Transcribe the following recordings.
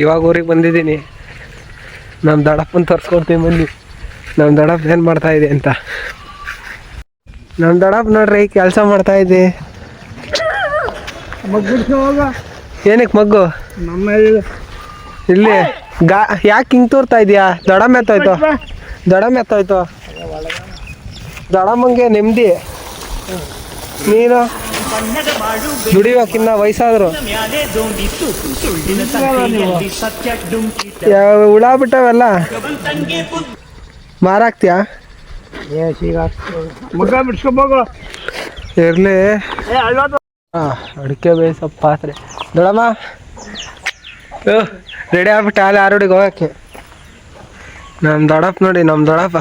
ಇವಾಗ ಊರಿಗೆ ಬಂದಿದ್ದೀನಿ. ನಮ್ಮ ದೊಡ್ಡಪ್ಪನ ತೋರಿಸ್ಕೊಡ್ತೀನಿ ಬನ್ನಿ, ನಮ್ಮ ದೊಡ್ಡಪ್ಪ ಏನು ಮಾಡ್ತಾಯಿದೆ ಅಂತ. ನಮ್ಮ ದೊಡ್ಡಪ್ಪ ನೋಡ್ರಿ ಕೆಲಸ ಮಾಡ್ತಾಯಿದ್ದೆ. ಏನಕ್ಕೆ ಮಗ್ಗು ಇಲ್ಲಿ ಯಾಕೆ ಹಿಂಗೆ ತೋರ್ತಾ ಇದೆಯಾ? ದೊಡ್ಡಮ್ಮೆತ್ತೋಯ್ತು ದೊಡ್ಡಮ್ಮಂಗೆ ನೆಮ್ಮದಿ. ನೀನು ದುಡಿಯೋಕಿನ್ನ ವಯಸ್ಸಾದ್ರು ಹುಳ ಬಿಟ್ಟವೆಲ್ಲ ಮಾರಾಕ್ತಿಯಾ? ಇರ್ಲಿ. ಅಡಿಕೆ ಬೇಯಿಸಪ್ಪ ಪಾತ್ರೆ. ದೊಡ್ಡಮ್ಮ ರೆಡಿ ಆಗ್ಬಿಟ್ಟು ಅಲ್ಲಿ ಆರೋಡಿಗೆ ಹೋಗಕ್ಕೆ. ನಮ್ಮ ದೊಡ್ಡಪ್ಪ ನೋಡಿ, ನಮ್ಮ ದೊಡ್ಡಪ್ಪ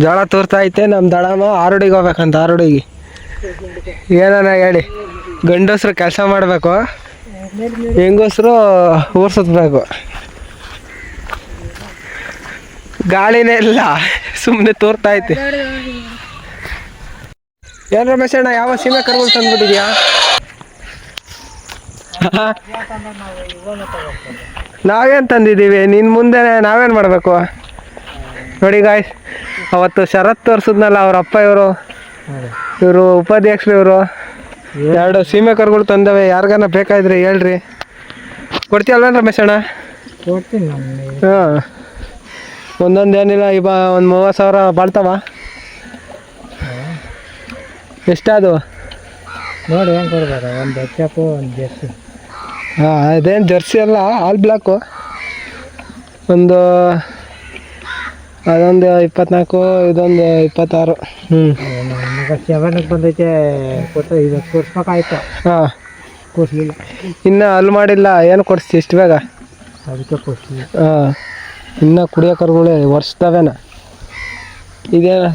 ಜೋಳ ತೋರ್ತಾ ಐತೆ. ನಮ್ಮ ದೊಡ್ಡಮ್ಮ ಆರೋಡಿಗೆ ಹೋಗ್ಬೇಕಂತ. ಆರೋಡಿಗೆ ಏನಾನ ಹೇಳಿ, ಗಂಡಸ್ರು ಕೆಲಸ ಮಾಡಬೇಕು, ಹೆಂಗಸ್ರು ಊರು ಸುತ್ತಬೇಕು. ಗಾಳಿನೇ ಇಲ್ಲ, ಸುಮ್ಮನೆ ತೋರ್ತಾ ಐತೆ. ಏನು ರಮೇಶ್ ಅಣ್ಣ, ಯಾವ ಸೀಮೆ ಕರ್ಗಳು ತಂದ್ಬಿಟ್ಟಿದ್ಯಾ? ನಾವೇನು ತಂದಿದ್ದೀವಿ? ನಿನ್ನ ಮುಂದೆ ನಾವೇನು ಮಾಡಬೇಕು? ನೋಡಿ ಗಾಯ್, ಅವತ್ತು ಶರತ್ ತೋರಿಸಿದ್ನಲ್ಲ ಅವ್ರ ಅಪ್ಪ, ಇವರು ಉಪಾಧ್ಯಕ್ಷರು, ಇವರು 2 ಸೀಮೆ ಕರುಗಳು ತಂದವೆ. ಯಾರಿಗಾನ ಬೇಕಾದ್ರೆ ಹೇಳ್ರಿ, ಕೊಡ್ತೀಯಲ್ವೇನು ರಮೇಶ್ ಅಣ್ಣ? ಕೊಡ್ತೀನಿ. ಹಾಂ, ಒಂದೊಂದು ಏನಿಲ್ಲ, ಒಂದು 30,000 ಬಾಳ್ತಾವ. ಎಷ್ಟಾದವು ನೋಡಿ, ಹೆಂಗೆ ಕೊಡ್ಬೇಕು? ಒಂದು ಎಚ್ಚಪ್ಪು, ಒಂದು ಜರ್ಸಿ. ಹಾಂ, ಅದೇನು ಜರ್ಸಿ ಅಲ್ಲ, ಆಲ್ ಬ್ಲಾಕು. ಅದೊಂದು 24, ಇದೊಂದು 26. ಸೆವೆನ್ಗೆ ಬಂದೈತೆ, ಇದು ಕೊಡ್ಸ್ಬೇಕಾಯ್ತು. ಹಾಂ, ಕೊಡಿಸ್ಲಿಲ್ಲ. ಇನ್ನೂ ಅಲ್ಲಿ ಮಾಡಿಲ್ಲ. ಏನು ಕೊಡಿಸ್ತಿ ಇಷ್ಟು ಬೇಗ? ಅದಕ್ಕೆ ಕೊಡಿಸ್ಲಿಲ್ಲ. ಹಾಂ, ಇನ್ನೂ ಕುಡಿಯೋ ಕರುಗಳೇ ವರ್ಷದವೇನ ಇದೇನ?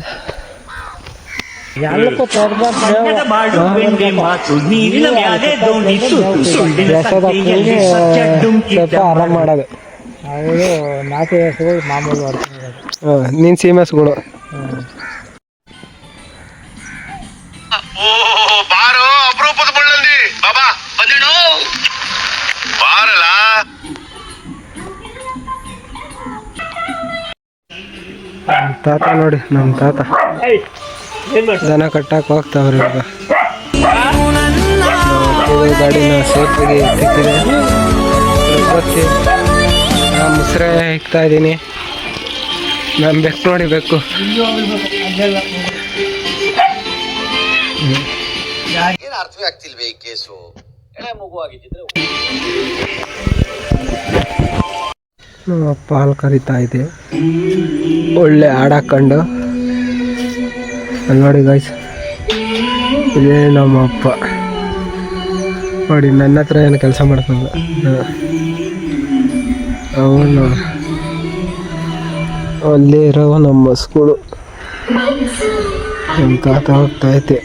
ಸ್ವಲ್ಪ ಆರಾಮ್ ಮಾಡೋದು. ಅವರು ನಾಟಿ ಹಸುಗಳು ಮಾಮೂಲು. ನೀನು ಸೀಮೆ ಹಸುಗಳು. ತಾತ ನೋಡಿ, ನಮ್ಮ ತಾತ ದನ ಕಟ್ಟಕ್ಕೆ ಹೋಗ್ತಾವ್ರಿ. ಇವಾಗ ಗಾಡಿನ ಸೇಫಾಗಿ ಇಟ್ಟಿದ್ದೀರಿ. ನಾನು ಮುಸ್ರೆ ಇಕ್ತಾ ಇದ್ದೀನಿ. ನಾನು ಬೆಕ್ಕು ನೋಡಿ, ಬೆಕ್ಕು ಅರ್ಥವೇ ಆಗ್ತಿಲ್ವೇ ಈ ಕೇಸು? ಮಗು ಆಗಿದ್ದಿದ್ರೆ ನಮ್ಮ ಅಪ್ಪ ಹಾಲು ಕರಿತಾ ಇದೆ, ಒಳ್ಳೆ ಹಾಡಾಕೊಂಡು. ನೋಡಿ ಗಾಯ್ಸ್, ಇದೇ ನಮ್ಮ ಅಪ್ಪ ನೋಡಿ. ನನ್ನ ಹತ್ರ ಏನು ಕೆಲಸ ಮಾಡ್ಕೊಂಡು ಅವನು ಅಲ್ಲೇ ಇರೋ ನಮ್ಮ ಸ್ಕೂಲು. ನಮ್ಮ ತಾತ ಹೋಗ್ತಾ ಐತೆ.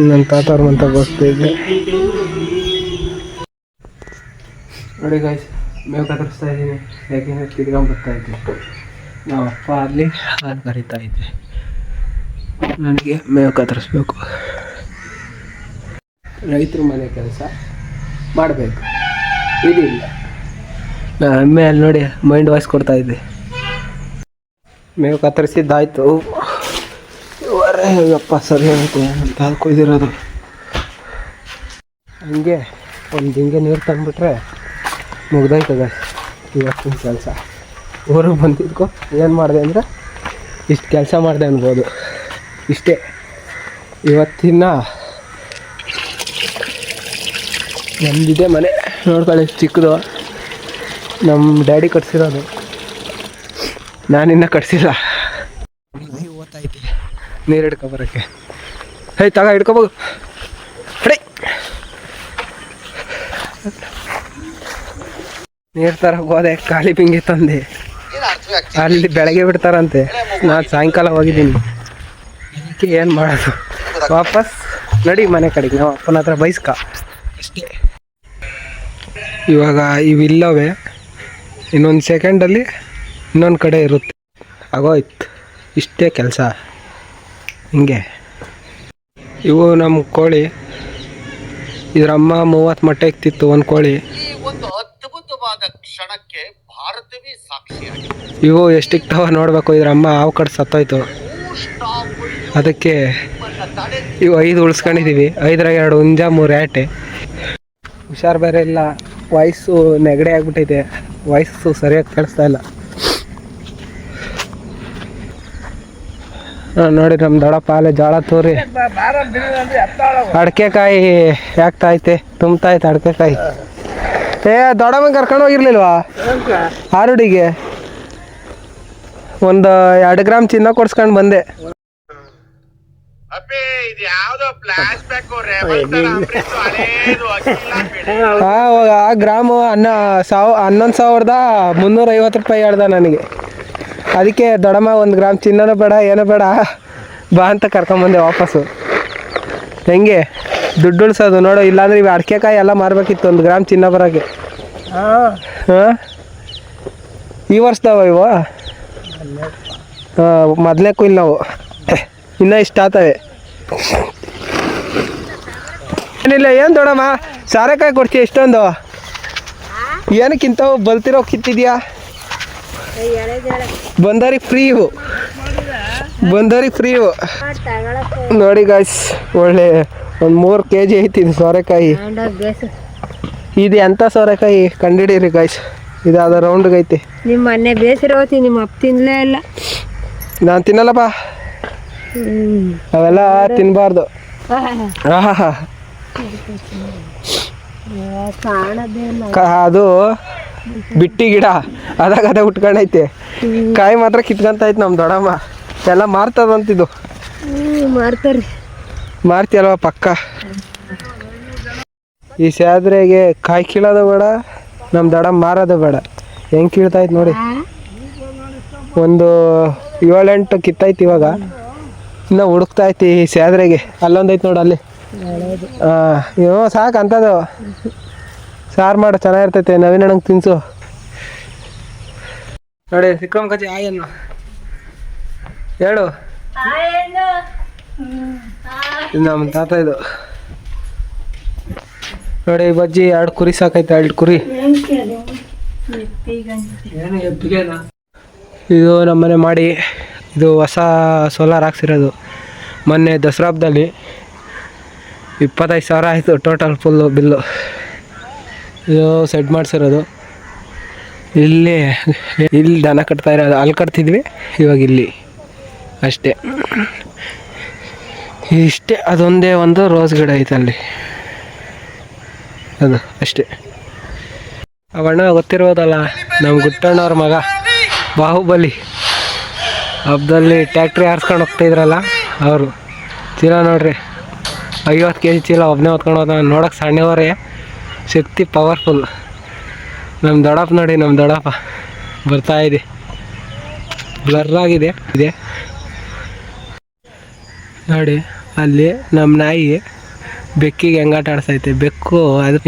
ನನ್ನ ತಾತವ್ರ ಮಂತ ಹೋಗ್ತಾಯಿದ್ದೆ. ನೋಡಿ ಗಾಯ್ಸ್, ಮೇವು ಕತ್ತರಿಸ್ತಾ ಇದ್ದೀನಿ. ಯಾಕೆಂದರೆ ಕಿತ್ಕೊಂಡ್ಬರ್ತಾಯಿದ್ದೆ. ನಮ್ಮ ಅಪ್ಪ ಅಲ್ಲಿ ಹಾಲು ಕರಿತಾ ಇದ್ದೆ. ನನಗೆ ಮೇವು ಕತ್ತರಿಸ್ಬೇಕು. ರೈತರು ಮನೆ ಕೆಲಸ ಮಾಡಬೇಕು, ಇದಿಲ್ಲ. ನಾನು ಅಲ್ಲಿ ನೋಡಿ ಮೈಂಡ್ ವಾಯ್ಸ್ ಕೊಡ್ತಾಯಿದ್ದೆ. ಮೇವು ಕತ್ತರಿಸಿದ್ದಾಯ್ತು. ಅಪ್ಪ ಸರಿ ಆಗುತ್ತೆ ಅಂತ ಕೊಯ್ದಿರೋದು. ಹಂಗೆ ಒಂದು ಹಿಂಗೆ ನೀರು ತಂದುಬಿಟ್ರೆ ಮುಗ್ದಾಯ್ತದ ಇವತ್ತಿನ ಕೆಲಸ. ಊರಿಗೆ ಬಂದಿದ್ಕೋ ಏನು ಮಾಡಿದೆ ಅಂದರೆ ಇಷ್ಟು ಕೆಲಸ ಮಾಡಿದೆ ಅನ್ಬೋದು. ಇಷ್ಟೇ ಇವತ್ತಿನ ನಮ್ಮದಿದೆ ಮನೆ. ನೋಡ್ಕೊಳ್ಳಿ, ಚಿಕ್ಕದು. ನಮ್ಮ ಡ್ಯಾಡಿ ಕಟ್ಸಿರೋದು, ನಾನಿನ್ನ ಕಟ್ಸಿಲ್ಲ. ಓದ್ತಾಯಿದ್ದೆ ನೀರು ಹಿಡ್ಕೊಬರೋಕ್ಕೆ. ತಗ ಹಿಡ್ಕೊಬೋದು. ಅಡೇ ನೀರು ತರಕ್ಕೆ ಹೋದೆ, ಖಾಲಿ ಪಿಂಗಿ ತಂದೆ. ಅಲ್ಲಿ ಬೆಳಗ್ಗೆ ಬಿಡ್ತಾರಂತೆ, ನಾನು ಸಾಯಂಕಾಲ ಹೋಗಿದ್ದೀನಿ. ಅದಕ್ಕೆ ಏನು ಮಾಡೋದು, ವಾಪಸ್ ನಡಿ ಮನೆ ಕಡೆಗೆ. ನಾವು ಅಪ್ಪನ ಹತ್ರ ಬೈಸ್ಕ ಅಷ್ಟೇ. ಇವಾಗ ಇವಿಲ್ಲವೇ, ಇನ್ನೊಂದು ಸೆಕೆಂಡಲ್ಲಿ ಇನ್ನೊಂದು ಕಡೆ ಇರುತ್ತೆ. ಆಗೋಯ್ತು, ಇಷ್ಟೇ ಕೆಲಸ. ಹಿಂಗೆ ಇವು ನಮ್ಮ ಕೋಳಿ. ಇದ್ರಮ್ಮ 30 ಮೊಟ್ಟೆ ಇಕ್ತಿತ್ತು ಒಂದು ಕೋಳಿ. ಈ ಒಂದು ಅದ್ಭುತವಾದ ಕ್ಷಣಕ್ಕೆ ಭಾರತವೇ ಸಾಕ್ಷಿಯಾಗಿದೆ. ಇವು ಎಷ್ಟು ಇಕ್ತಾವ ನೋಡಬೇಕು. ಇದ್ರಮ್ಮ ಹಾವು ಕಡೆ ಸತ್ತೋಯ್ತು, ಅದಕ್ಕೆ ಇವು 5 ಉಳಿಸ್ಕೊಂಡಿದ್ದೀವಿ. 5ರಾಗ 2 ಹುಂಜ 3 ಆಟೆ. ಹುಷಾರು ಬೇರೆ ಇಲ್ಲ, ವಾಯ್ಸು ನೆಗಡಿ ಆಗ್ಬಿಟ್ಟೈತೆ, ವಾಯ್ಸು ಸರಿಯಾಗಿ ಕೇಳಿಸ್ತಾ ಇಲ್ಲ. ನೋಡಿ ನಮ್ಮ ದೊಡ್ಡಪ್ಪ ಅಲ್ಲೇ ಜೋಳ ತೂರಿ ಅಡಿಕೆಕಾಯಿ ಯಾಕ್ತೈತೆ, ತುಂಬ್ತೈತೆ ಅಡಿಕೆಕಾಯಿ. ದೊಡ್ಡಮ್ಮನ ಕರ್ಕೊಂಡು ಹೋಗಿರ್ಲಿಲ್ವಾ ಆರುಡಿಗೆ? ಒಂದು 2 ಗ್ರಾಮ್ ಚಿನ್ನ ಕೊಡ್ಸ್ಕೊಂಡು ಬಂದೆ. ಆ ಗ್ರಾಮು 11,350 ರೂಪಾಯಿ ಹೇಳ್ದ ನನಗೆ. ಅದಕ್ಕೆ ದೊಡ್ಡಮ್ಮ 1 ಗ್ರಾಮ್ ಚಿನ್ನನೂ ಬೇಡ ಏನೂ ಬೇಡ ಬಾ ಅಂತ ಕರ್ಕೊಂಬಂದೆ ವಾಪಸ್ಸು. ಹೆಂಗೆ ದುಡ್ಡು ಉಳಿಸೋದು ನೋಡು, ಇಲ್ಲಾಂದ್ರೆ ಇವು ಅಡಿಕೆಕಾಯಿ ಎಲ್ಲ ಮಾರಬೇಕಿತ್ತು 1 ಗ್ರಾಮ್ ಚಿನ್ನ ಬರೋಕ್ಕೆ. ಹಾಂ, ಈ ವರ್ಷದವ ಇವು? ಮೊದಲನೇಕ್ಕೂ ಇಲ್ಲ ನಾವು, ಇನ್ನೂ ಇಷ್ಟ ಆಗ್ತವೆ. ಏನಿಲ್ಲ, ಏನು ದೊಡ್ಡಮ್ಮ ಸಾರೆಕಾಯಿ ಕೊಡ್ತೀಯ ಇಷ್ಟೊಂದು? ಏನಕ್ಕಿಂತವು ಬಲ್ತಿರೋ ಕಿತ್ತಿದ್ಯಾ? ಬಂದರಿಗೆ ಫ್ರೀ ಇವು, ಬಂದರಿಗೆ ಫ್ರೀ ಇವು. ನೋಡಿ ಗಾಯ್ಸ್, ಒಳ್ಳೆ ಒಂದು 3 kg ಐತಿ ಇದು ಸೋರೆಕಾಯಿ. ಇದು ಎಂಥ ಸೋರೆಕಾಯಿ ಕಂಡಿಡೀರಿ ಗಾಯ್ಸ್. ಇದು ಅದು ರೌಂಡ್ಗೆ ಐತಿ. ನಿಮ್ಮ ಮೊನ್ನೆ ಬೇಸರ ಹೋಗ್ತಿ, ನಿಮ್ಮ ಅಪ್ಪ ತಿನ್ಲೇ ಇಲ್ಲ. ನಾನು ತಿನ್ನಲ್ಲಪ್ಪ, ಅವೆಲ್ಲ ತಿನ್ನಬಾರ್ದು. ಅದು ಬಿಟ್ಟಿ ಗಿಡ ಅದಾಗ ಉಟ್ಕೊಂಡೈತೆ, ಕಾಯಿ ಮಾತ್ರ ಕಿತ್ಕೊಂತೈತೆ ನಮ್ಮ ದೊಡ್ಡಮ್ಮ. ಎಲ್ಲ ಮಾರ್ತದಂತಿದ್ದು. ಮಾರ್ತಾರಿ, ಮಾರ್ತಿಯಲ್ವ ಪಕ್ಕ. ಈ ಸ್ಯಾದ್ರೆಗೆ ಕಾಯಿ ಕೀಳೋದು ಬೇಡ, ನಮ್ಮ ದೊಡ್ಡಮ್ಮ ಮಾರೋದು ಬೇಡ. ಹೆಂಗೆ ಕೀಳ್ತೈತೆ ನೋಡಿ. ಒಂದು 7-8 ಕಿತ್ತೈತಿ ಇವಾಗ, ಇನ್ನು ಹುಡುಕ್ತೈತಿ ಈ ಸ್ಯಾದ್ರೆಗೆ. ಅಲ್ಲೊಂದೈತೆ ನೋಡು ಅಲ್ಲಿ. ಹಾಂ, ಸಾಕು ಅಂಥದ್ದು. ಸಾರು ಮಾಡು, ಚೆನ್ನಾಗಿರ್ತೈತೆ. ನವೀನ್ ಅಣ್ಣಂಗೆ ತಿನ್ಸು. ನೋಡಿ ಸಿಕ್ರಮ್ ಕಚ್ಚಿ ಆಯನ್ನು ಹೇಳು. ನಮ್ಮ ತಾತ ಇದು ನೋಡಿ. ಬಜ್ಜಿ 2 ಕುರಿ ಸಾಕೈತೆ, 2 ಕುರಿ. ಇದು ನಮ್ಮನೆ ಮಾಡಿ, ಇದು ಹೊಸ ಸೋಲಾರ್ ಹಾಕ್ಸಿರೋದು. ಮೊನ್ನೆ ದಸರಾ ಹಬ್ಬದಲ್ಲಿ 25,000 ಆಯಿತು ಟೋಟಲ್ ಫುಲ್ಲು ಬಿಲ್ಲು. ಇದು ಸೆಟ್ ಮಾಡಿಸಿರೋದು. ಇಲ್ಲಿ ದನ ಕಟ್ತಾ ಇರೋದು, ಅಲ್ಲಿ ಕಟ್ತಿದ್ವಿ, ಇವಾಗ ಇಲ್ಲಿ ಅಷ್ಟೇ. ಇಷ್ಟೇ, ಅದೊಂದೇ ಒಂದು ರೋಸ್ ಗಿಡ ಐತೆ ಅಲ್ಲಿ, ಅದು ಅಷ್ಟೇ. ಅವಣ್ಣ ಗೊತ್ತಿರೋದಲ್ಲ, ನಮ್ಮ ಗುಟ್ಟಣ್ಣವ್ರ ಮಗ ಬಾಹುಬಲಿ. ಹಬ್ಬದಲ್ಲಿ ಟ್ಯಾಕ್ಟ್ರಿ ಹಾರಿಸ್ಕೊಂಡು ಹೋಗ್ತಾಯಿದ್ರಲ್ಲ ಅವರು. ಚೀಲ ನೋಡ್ರಿ, 50 kg ಚೀಲ ಒಬ್ಬನೇ ಹೊತ್ಕೊಂಡು ಹೋದ. ನೋಡೋಕೆ ಸಣ್ಣವರೇ, ಶಕ್ತಿ ಪವರ್ಫುಲ್. ನಮ್ಮ ದೊಡ್ಡಪ್ಪ ನೋಡಿ, ನಮ್ಮ ದೊಡ್ಡಪ್ಪ ಬರ್ತಾಯಿದೆ, ಬ್ಲರ್ರಾಗಿದೆ ಇದೆ ನೋಡಿ. ಅಲ್ಲಿ ನಮ್ಮ ನಾಯಿ ಬೆಕ್ಕಿಗೆ ಹೆಂಗಾಟ ಆಡ್ಸೈತೆ. ಬೆಕ್ಕು ಅದು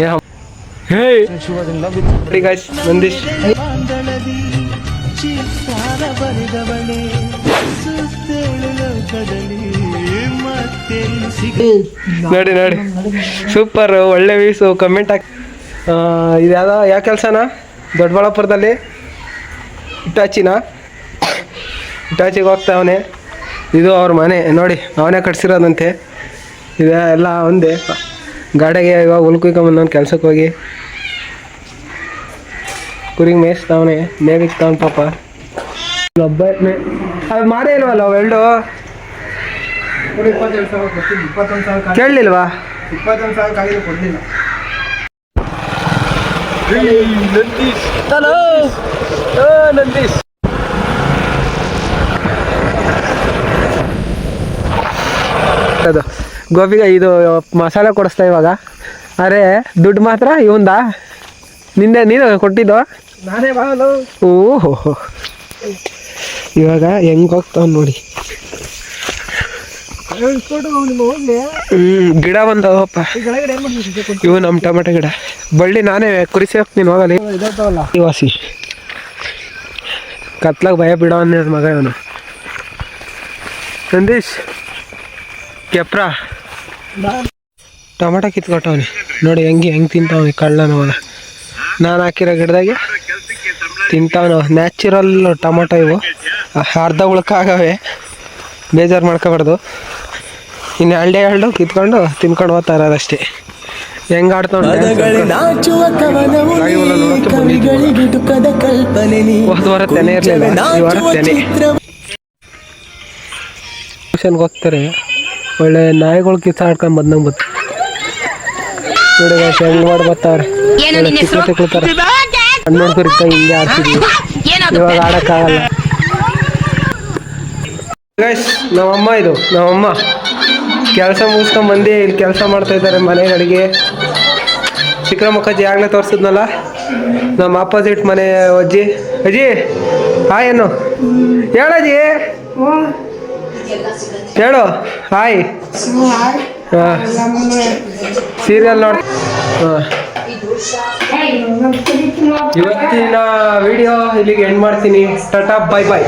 ನಂದೀಶ್ ನೋಡಿ ನೋಡಿ, ಸೂಪರ್, ಒಳ್ಳೆ ವೀಸು. ಕಮೆಂಟ್ ಹಾಕಿ. ಇದ್ಯಾವುದೋ ಯಾವ ಕೆಲಸನ ದೊಡ್ಡಬಳ್ಳಾಪುರದಲ್ಲಿ ಇಟಾಚಿಗೆ ಹೋಗ್ತಾವನೆ. ಇದು ಅವ್ರ ಮನೆ ನೋಡಿ, ಅವನೇ ಕಟ್ಸಿರೋದಂತೆ. ಇದೆ ಎಲ್ಲ ಒಂದೇ. ಗಾಡಿಗೆ ಇವಾಗ ಹುಲ್ಕುಯ್ಕೊಂಬಂದವನು ಕೆಲ್ಸಕ್ಕೆ ಹೋಗಿ. ಕುರಿಗೆ ಮೇಯಿಸ್ತಾವನೆ, ಮೇವಿಕ್ತಾವನ್ ಪಾಪ. ಒಬ್ಬ ಅದು ಮಾರೇ ಇಲ್ವಲ್ಲ ಅವೆರಡು. ಕೇಳಲಿಲ್ವಾ? 21,000 ಕಾಯಿದೆ ಕೊಡಲಿಲ್ಲ. ನಂದೀಶ್ ಅದು ಗೋಬಿಗೆ ಇದು ಮಸಾಲೆ ಕೊಡಿಸ್ತಾ ಇವಾಗ. ಅರೆ ದುಡ್ಡು ಮಾತ್ರ ಇವಂದ? ನೀನು ಕೊಟ್ಟಿದ್ದು? ನಾನೇ ಬಾಳು. ಓಹೋ, ಇವಾಗ ಹೆಂಗೆ ಹೋಗ್ತಾವ ನೋಡಿ. ಗಿಡ ಬಂದವಪ್ಪ ಇವು, ನಮ್ಮ ಟೊಮೆಟೊ ಗಿಡ. ಬಳ್ಳಿ ನಾನೇ ಕುರಿಸಿ ಹೋಗ್ತೀನಿ ಹೋಗಲಿ. ವಾಸಿ ಕತ್ಲಾಗ ಭಯ ಬಿಡೋ ಅನ್ನೋದು ಮಗ ಇವನು. ನಂದೀಶ್ ಕೆಪ್ರಾ ಟೊಮೆಟೊ ಕಿತ್ಕೊಟ್ಟವನಿ ನೋಡಿ ಹೆಂಗೆ ತಿಂತಾವನಿ ಕಳ್ಳನವಾಗ. ನಾನು ಹಾಕಿರೋ ಗಿಡದಾಗೆ ತಿಂತಾವನು. ನ್ಯಾಚುರಲ್ ಟೊಮೆಟೊ ಇವು, ಅರ್ಧ ಉಳ್ಕಾಗವೆ, ಬೇಜಾರು ಮಾಡ್ಕೋಬಾರ್ದು. ಇನ್ನು ಎರಡು ಕಿತ್ಕೊಂಡು ತಿನ್ಕೊಂಡು ಹೋಗ್ತಾ ಇರೋದಷ್ಟೇ. ಹೆಂಗೆ ಆಡ್ತಾವ ಹೋದ ವಾರ ತೆನೆ ಇರಲಿಲ್ಲ, ಈ ವಾರ ತೆನೆ. ಟ್ಯೂಷನ್ಗೆ ಹೋಗ್ತಾರೆ, ಒಳ್ಳೆ ನಾಯಿಗಳು ಕಿತ್ತಾಡ್ಕೊಂಡು ಬಂದಂಗೆ ಬತ್ತು ನೋಡಿ. ಹೆಂಗೆ ಮಾಡಿ ಬರ್ತಾವ್ರೆ, ತಿಕ್ಕೊಳ್ತಾರೆ. ಹಣ್ಣು ನೋಡ್ಕೊರಿತ ಹಿಂಗೆ ಆಡ್ತಿದ್ವಿ, ಇವಾಗ ಆಡೋಕ್ಕಾಗಲ್ಲ. ಗೈಸ್ ನಮ್ಮಮ್ಮ, ಇದು ನಮ್ಮಮ್ಮ ಕೆಲಸ ಮುಗಿಸ್ಕೊಂಬಂದು ಇಲ್ಲಿ ಕೆಲಸ ಮಾಡ್ತಾ ಇದ್ದಾರೆ ಮನೆಗೆ. ಅಡುಗೆ ಚಿಕ್ಕಮ್ಮಕ್ಕಜ್ಜಿ ಆಗಲೇ ತೋರಿಸಿದ್ನಲ್ಲ, ನಮ್ಮ ಆಪೋಸಿಟ್ ಮನೆ ಅಜ್ಜಿ. ಅಜ್ಜಿ ಹಾಯ್ ಏನು ಹೇಳಜ್ಜಿ, ಹೇಳು ಹಾಯ್. ಹಾಂ ಸೀರಿಯಲ್ ನೋಡಿ. ಹಾಂ ಇವತ್ತಿನ ವಿಡಿಯೋ ಇಲ್ಲಿಗೆ ಎಂಡ್ ಮಾಡ್ತೀನಿ. ಟಾಟಾ, ಬಾಯ್ ಬಾಯ್.